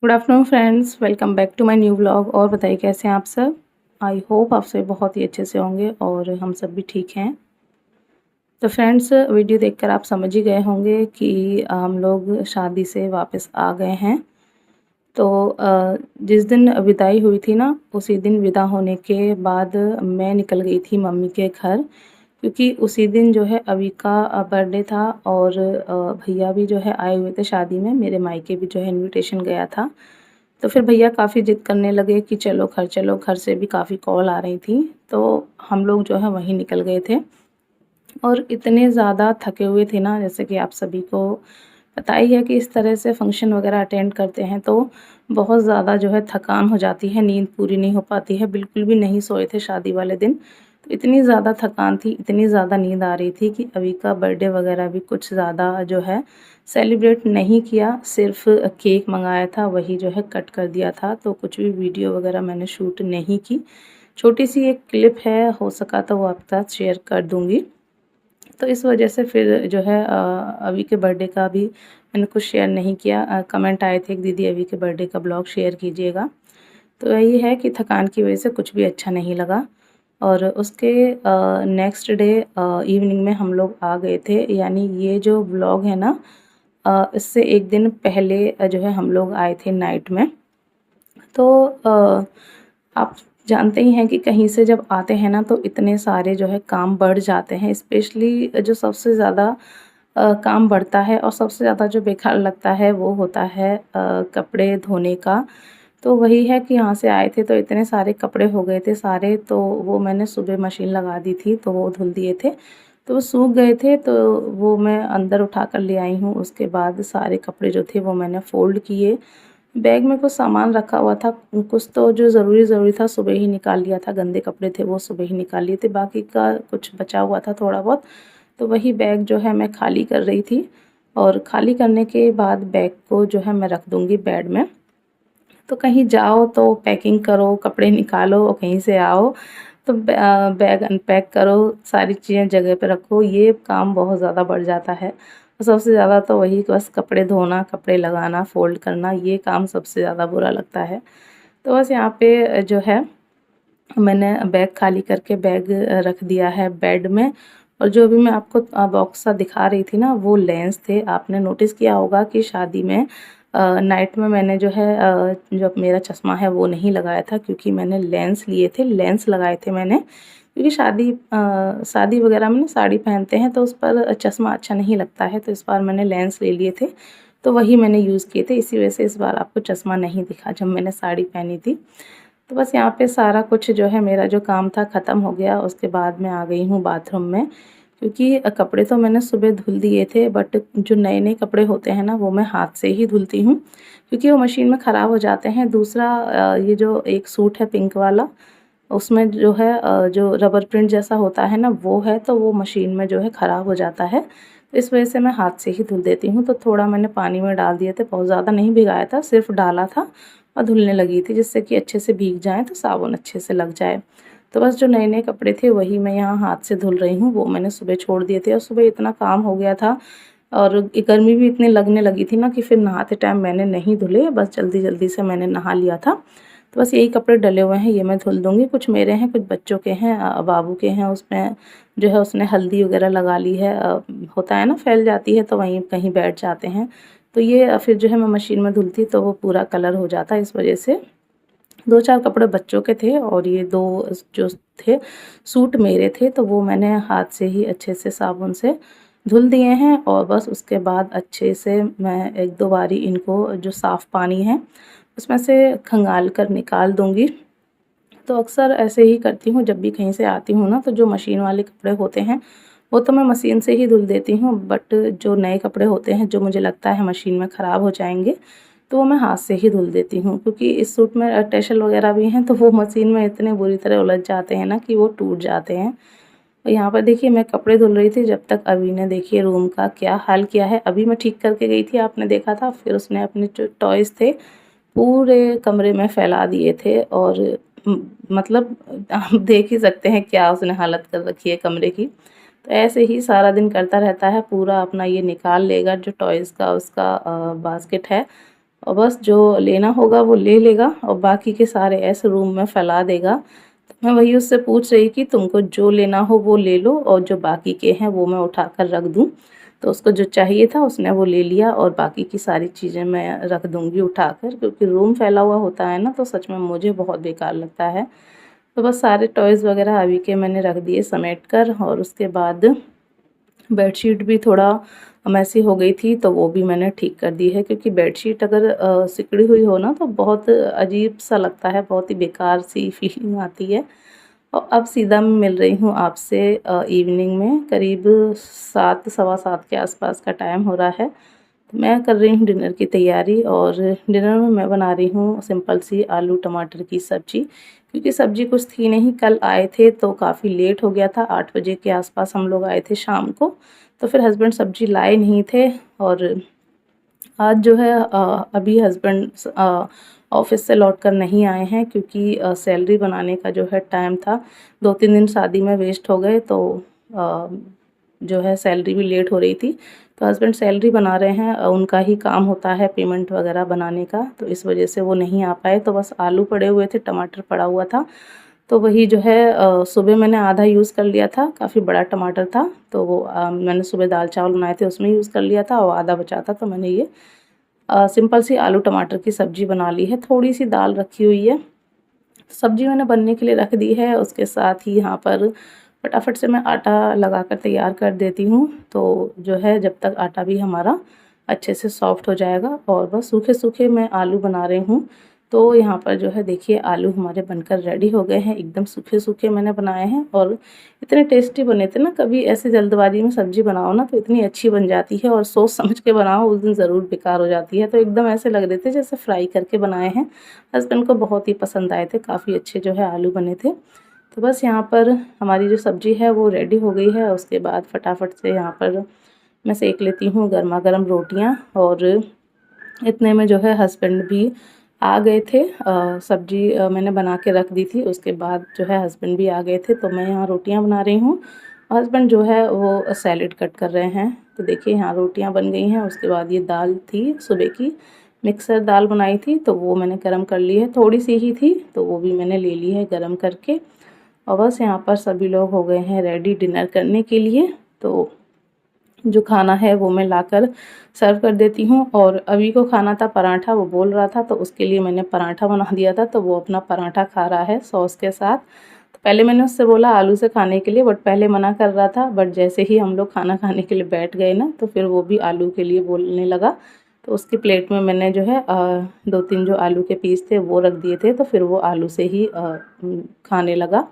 Good afternoon friends, welcome back to my new vlog. और बताइए कैसे हैं आप सब। आई होप आप सब बहुत ही अच्छे से होंगे और हम सब भी ठीक हैं। तो फ्रेंड्स, वीडियो देखकर आप समझ ही गए होंगे कि हम लोग शादी से वापस आ गए हैं। तो जिस दिन विदाई हुई थी ना, उसी दिन विदा होने के बाद मैं निकल गई थी मम्मी के घर, क्योंकि उसी दिन जो है अवी का बर्थडे था और भैया भी जो है आए हुए थे शादी में। मेरे मायके भी जो है इनविटेशन गया था। तो फिर भैया काफ़ी ज़िद करने लगे कि चलो घर चलो। घर से भी काफ़ी कॉल आ रही थी, तो हम लोग जो है वहीं निकल गए थे। और इतने ज़्यादा थके हुए थे ना, जैसे कि आप सभी को पता ही है कि इस तरह से फंक्शन वगैरह अटेंड करते हैं तो बहुत ज़्यादा जो है थकान हो जाती है, नींद पूरी नहीं हो पाती है। बिल्कुल भी नहीं सोए थे शादी वाले दिन। तो इतनी ज़्यादा थकान थी, इतनी ज़्यादा नींद आ रही थी कि अभी का बर्थडे वगैरह भी कुछ ज़्यादा जो है सेलिब्रेट नहीं किया। सिर्फ केक मंगाया था, वही जो है कट कर दिया था। तो कुछ भी वीडियो वगैरह मैंने शूट नहीं की। छोटी सी एक क्लिप है, हो सका तो वो आपके साथ शेयर कर दूँगी। तो इस वजह से फिर जो है अवी के बर्थडे का भी मैंने कुछ शेयर नहीं किया। कमेंट आए थे एक दीदी अवी के बर्थडे का ब्लॉग शेयर कीजिएगा। तो यही है कि थकान की वजह से कुछ भी अच्छा नहीं लगा। और उसके नेक्स्ट डे इवनिंग में हम लोग आ गए थे। यानी ये जो व्लॉग है ना, इससे एक दिन पहले जो है हम लोग आए थे नाइट में। तो आप जानते ही हैं कि कहीं से जब आते हैं ना तो इतने सारे जो है काम बढ़ जाते हैं। स्पेशली जो सबसे ज़्यादा काम बढ़ता है और सबसे ज़्यादा जो बेकार लगता है वो होता है कपड़े धोने का। तो वही है कि यहाँ से आए थे तो इतने सारे कपड़े हो गए थे सारे, तो वो मैंने सुबह मशीन लगा दी थी तो वो धुल दिए थे। तो वो सूख गए थे तो वो मैं अंदर उठा कर ले आई हूँ। उसके बाद सारे कपड़े जो थे वो मैंने फ़ोल्ड किए। बैग में कुछ सामान रखा हुआ था, कुछ तो जो ज़रूरी था सुबह ही निकाल लिया था। गंदे कपड़े थे वो सुबह ही निकाल लिए थे, बाकी का कुछ बचा हुआ था थोड़ा बहुत। तो वही बैग जो है मैं खाली कर रही थी। और खाली करने के बाद बैग को जो है मैं रख दूँगी बेड में। तो कहीं जाओ तो पैकिंग करो, कपड़े निकालो और कहीं से आओ तो बैग अनपैक करो, सारी चीज़ें जगह पे रखो, ये काम बहुत ज़्यादा बढ़ जाता है। और सबसे ज़्यादा तो वही बस कपड़े धोना, कपड़े लगाना, फ़ोल्ड करना, ये काम सबसे ज़्यादा बुरा लगता है। तो बस यहाँ पे जो है मैंने बैग खाली करके बैग रख दिया है बेड में। और जो भी मैं आपको बॉक्स सा दिखा रही थी ना, वो लेंस थे। आपने नोटिस किया होगा कि शादी में नाइट में मैंने जो है जो मेरा चश्मा है वो नहीं लगाया था, क्योंकि मैंने लेंस लिए थे, लेंस लगाए थे मैंने। क्योंकि शादी वगैरह में ना साड़ी पहनते हैं तो उस पर चश्मा अच्छा नहीं लगता है, तो इस बार मैंने लेंस ले लिए थे। तो वही मैंने यूज़ किए थे, इसी वजह से इस बार आपको चश्मा नहीं दिखा जब मैंने साड़ी पहनी थी। तो बस यहाँ पे सारा कुछ जो है मेरा जो काम था ख़त्म हो गया। उसके बाद मैं आ गई हूँ बाथरूम में, क्योंकि कपड़े तो मैंने सुबह धुल दिए थे, बट जो नए-नए कपड़े होते हैं ना वो मैं हाथ से ही धुलती हूँ, क्योंकि वो मशीन में ख़राब हो जाते हैं। दूसरा ये जो एक सूट है पिंक वाला, उसमें जो है जो रबर प्रिंट जैसा होता है ना वो है, तो वो मशीन में जो है ख़राब हो जाता है। तो इस वजह से मैं हाथ से ही धुल देती हूँ। तो थोड़ा मैंने पानी में डाल दिए थे, बहुत ज़्यादा नहीं भिगाया था, सिर्फ़ डाला था और धुलने लगी थी, जिससे कि अच्छे से भीग जाएँ तो साबुन अच्छे से लग जाए। तो बस जो नए-नए कपड़े थे वही मैं यहाँ हाथ से धुल रही हूँ। वो मैंने सुबह छोड़ दिए थे और सुबह इतना काम हो गया था और गर्मी भी इतनी लगने लगी थी ना कि फिर नहाते टाइम मैंने नहीं धुले, बस जल्दी-जल्दी से मैंने नहा लिया था। तो बस यही कपड़े डले हुए हैं, ये मैं धुल दूँगी। कुछ मेरे हैं, कुछ बच्चों के हैं, बाबू के हैं। उसमें जो है उसने हल्दी वगैरह लगा ली है। होता है ना फैल जाती है तो वहीं कहीं बैठ जाते हैं। तो ये फिर जो है मैं मशीन में धुलती तो वो पूरा कलर हो जाता, इस वजह से 2-4 कपड़े बच्चों के थे और ये 2 जो थे सूट मेरे थे, तो वो मैंने हाथ से ही अच्छे से साबुन से धुल दिए हैं। और बस उसके बाद अच्छे से मैं 1-2 बारी इनको जो साफ़ पानी है उसमें से खंगाल कर निकाल दूँगी। तो अक्सर ऐसे ही करती हूँ, जब भी कहीं से आती हूँ ना तो जो मशीन वाले कपड़े होते हैं वो तो मैं मशीन से ही धुल देती हूँ, बट जो नए कपड़े होते हैं जो मुझे लगता है मशीन में ख़राब हो जाएंगे तो वो मैं हाथ से ही धुल देती हूँ। क्योंकि इस सूट में टैसल वगैरह भी हैं तो वो मशीन में इतने बुरी तरह उलझ जाते हैं ना कि वो टूट जाते हैं। और यहाँ पर देखिए मैं कपड़े धुल रही थी, जब तक अभी ने देखिए रूम का क्या हाल किया है। अभी मैं ठीक करके गई थी, आपने देखा था, फिर उसने अपने जो टॉयज़ थे पूरे कमरे में फैला दिए थे। और मतलब आप देख ही सकते हैं क्या उसने हालत कर रखी है कमरे की। तो ऐसे ही सारा दिन करता रहता है, पूरा अपना ये निकाल लेगा जो टॉयज़ का उसका बास्केट है और बस जो लेना होगा वो ले लेगा और बाकी के सारे ऐसे रूम में फैला देगा। तो मैं वही उससे पूछ रही कि तुमको जो लेना हो वो ले लो और जो बाकी के हैं वो मैं उठा कर रख दूँ। तो उसको जो चाहिए था उसने वो ले लिया और बाकी की सारी चीज़ें मैं रख दूँगी उठाकर, क्योंकि रूम फैला हुआ होता है ना तो सच में मुझे बहुत बेकार लगता है। तो बस सारे टॉयज़ वगैरह अभी के मैंने रख दिए समेट कर, और उसके बाद बेडशीट भी थोड़ा मैसी हो गई थी तो वो भी मैंने ठीक कर दी है, क्योंकि बेडशीट अगर सिकुड़ी हुई हो ना तो बहुत अजीब सा लगता है, बहुत ही बेकार सी फीलिंग आती है। और अब सीधा मैं मिल रही हूँ आपसे इवनिंग में, करीब 7 सवा 7 के आसपास का टाइम हो रहा है। तो मैं कर रही हूँ डिनर की तैयारी, और डिनर में मैं बना रही हूँ सिंपल सी आलू टमाटर की सब्ज़ी, क्योंकि सब्ज़ी कुछ थी नहीं। कल आए थे तो काफ़ी लेट हो गया था, 8 बजे के आसपास हम लोग आए थे शाम को, तो फिर हस्बैंड सब्ज़ी लाए नहीं थे। और आज जो है अभी हस्बैंड ऑफिस से लौट कर नहीं आए हैं, क्योंकि सैलरी बनाने का जो है टाइम था, 2-3 दिन शादी में वेस्ट हो गए, तो अ, जो है सैलरी भी लेट हो रही थी। तो हस्बैंड सैलरी बना रहे हैं, उनका ही काम होता है पेमेंट वगैरह बनाने का, तो इस वजह से वो नहीं आ पाए। तो बस आलू पड़े हुए थे, टमाटर पड़ा हुआ था, तो वही जो है सुबह मैंने आधा यूज़ कर लिया था, काफ़ी बड़ा टमाटर था, तो वो मैंने सुबह दाल चावल बनाए थे उसमें यूज़ कर लिया था, और आधा बचा था तो मैंने ये सिंपल सी आलू टमाटर की सब्ज़ी बना ली है। थोड़ी सी दाल रखी हुई है, सब्ज़ी मैंने बनने के लिए रख दी है। उसके साथ ही यहाँ पर फटाफट से मैं आटा लगा कर तैयार कर देती हूँ, तो जो है जब तक आटा भी हमारा अच्छे से सॉफ्ट हो जाएगा। और बस सूखे-सूखे मैं आलू बना रही हूँ। तो यहाँ पर जो है देखिए आलू हमारे बनकर रेडी हो गए हैं, एकदम सूखे-सूखे मैंने बनाए हैं, और इतने टेस्टी बने थे ना। कभी ऐसे जल्दबाजी में सब्ज़ी बनाओ ना तो इतनी अच्छी बन जाती है, और सोच समझ के बनाओ उस दिन ज़रूर बेकार हो जाती है। तो एकदम ऐसे लग रहे थे जैसे फ्राई करके बनाए हैं। हस्बैंड को बहुत ही पसंद आए थे, काफ़ी अच्छे जो है आलू बने थे। तो बस यहाँ पर हमारी जो सब्ज़ी है वो रेडी हो गई है। उसके बाद फटाफट से यहाँ पर मैं सेक लेती हूँ गरमा-गरम रोटियाँ, और इतने में जो है हस्बैंड भी आ गए थे। सब्ज़ी मैंने बना के रख दी थी, उसके बाद जो है हस्बैंड भी आ गए थे, तो मैं यहाँ रोटियाँ बना रही हूँ। हस्बैंड जो है वो सैलेड कट कर रहे हैं। तो देखिए यहाँ रोटियाँ बन गई हैं। उसके बाद ये दाल थी सुबह की, मिक्सर दाल बनाई थी, तो वो मैंने गरम कर ली है, थोड़ी सी ही थी तो वो भी मैंने ले ली है गरम करके। और बस यहाँ पर सभी लोग हो गए हैं रेडी डिनर करने के लिए। तो जो खाना है वो मैं लाकर सर्व कर देती हूँ। और अभी को खाना था पराठा, वो बोल रहा था, तो उसके लिए मैंने पराठा बना दिया था, तो वो अपना पराठा खा रहा है सॉस के साथ। तो पहले मैंने उससे बोला आलू से खाने के लिए, बट पहले मना कर रहा था, बट जैसे ही हम लोग खाना खाने के लिए बैठ गए ना तो फिर वो भी आलू के लिए बोलने लगा। तो उसकी प्लेट में मैंने जो है 2-3 जो आलू के पीस थे वो रख दिए थे, तो फिर वो आलू से ही खाने लगा।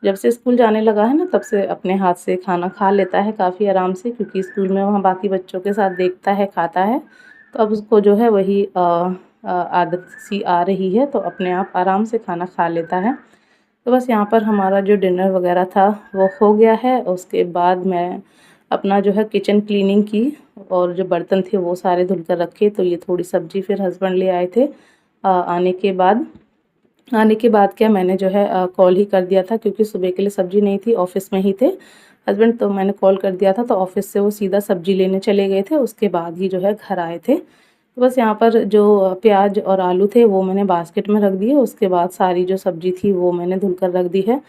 जब से स्कूल जाने लगा है ना तब से अपने हाथ से खाना खा लेता है काफ़ी आराम से, क्योंकि स्कूल में वहाँ बाकी बच्चों के साथ देखता है खाता है, तो अब उसको जो है वही आदत सी आ रही है, तो अपने आप आराम से खाना खा लेता है। तो बस यहाँ पर हमारा जो डिनर वगैरह था वो हो गया है। उसके बाद मैं अपना जो है किचन क्लीनिंग की, और जो बर्तन थे वो सारे धुल कर रखे। तो ये थोड़ी सब्ज़ी फिर हस्बैंड ले आए थे आने के बाद क्या मैंने जो है कॉल ही कर दिया था, क्योंकि सुबह के लिए सब्ज़ी नहीं थी, ऑफ़िस में ही थे हस्बैंड, तो मैंने कॉल कर दिया था, तो ऑफ़िस से वो सीधा सब्ज़ी लेने चले गए थे, उसके बाद ही जो है घर आए थे। तो बस यहाँ पर जो प्याज और आलू थे वो मैंने बास्केट में रख दिए। उसके बाद सारी जो सब्ज़ी थी वो मैंने धुल कर रख दी है।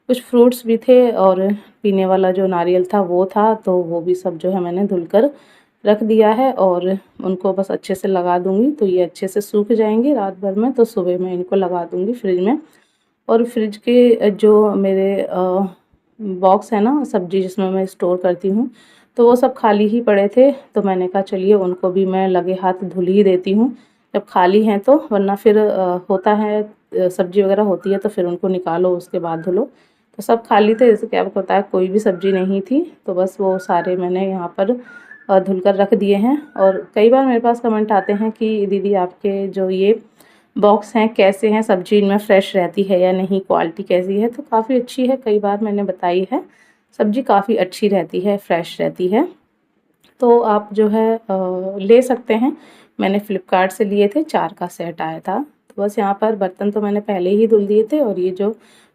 कुछ फ्रूट्स भी थे, और पीने वाला जो नारियल था वो था, तो वो भी सब जो है मैंने धुल कर रख दिया है, और उनको बस अच्छे से लगा दूँगी, तो ये अच्छे से सूख जाएंगे रात भर में, तो सुबह मैं इनको लगा दूँगी फ्रिज में। और फ्रिज के जो मेरे बॉक्स है ना सब्ज़ी जिसमें मैं स्टोर करती हूँ, तो वो सब खाली ही पड़े थे, तो मैंने कहा चलिए उनको भी मैं लगे हाथ धुल ही देती हूँ जब खाली हैं तो, वरना फिर होता है सब्ज़ी वगैरह होती है तो फिर उनको निकालो उसके बाद धुलो। तो सब खाली थे, जैसे क्या होता है कोई भी सब्ज़ी नहीं थी, तो बस वो सारे मैंने यहाँ पर धुल कर रख दिए हैं। और कई बार मेरे पास कमेंट आते हैं कि दीदी आपके जो ये बॉक्स हैं कैसे हैं, सब्ज़ी इनमें फ़्रेश रहती है या नहीं, क्वालिटी कैसी है? तो काफ़ी अच्छी है, कई बार मैंने बताई है, सब्ज़ी काफ़ी अच्छी रहती है, फ़्रेश रहती है। तो आप जो है ले सकते हैं। मैंने फ़्लिपकार्ट से लिए थे, 4 का सेट आया था। तो बस यहाँ पर बर्तन तो मैंने पहले ही धुल दिए थे, और ये जो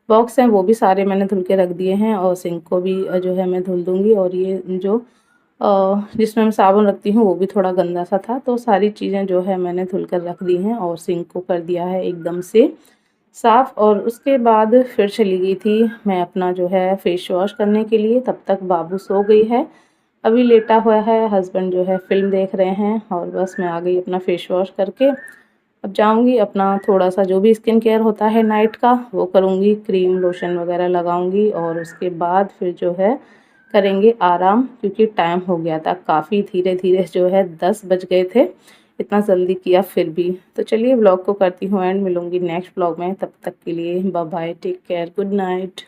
बॉक्स हैं वो भी सारे मैंने धुल के रख दिए हैं, और सिंक को भी जो है मैं धुल दूँगी। और ये जो जिसमें मैं साबुन रखती हूँ वो भी थोड़ा गंदा सा था। तो सारी चीज़ें जो है मैंने धुल कर रख दी हैं और सिंक को कर दिया है एकदम से साफ़। और उसके बाद फिर चली गई थी मैं अपना जो है फेस वॉश करने के लिए। तब तक बाबू सो गई है, अभी लेटा हुआ है, हस्बैंड जो है फ़िल्म देख रहे हैं और बस मैं आ गई अपना फेस वॉश करके। अब जाऊँगी अपना थोड़ा-सा जो भी स्किन केयर होता है नाइट का वो करूँगी, क्रीम लोशन वगैरह लगाऊँगी और उसके बाद फिर जो है करेंगे आराम, क्योंकि टाइम हो गया था काफ़ी। धीरे-धीरे जो है 10 बज गए थे, इतना जल्दी किया फिर भी। तो चलिए व्लॉग को करती हूँ एंड, मिलूँगी नेक्स्ट व्लॉग में, तब तक के लिए bye bye, take care, good night.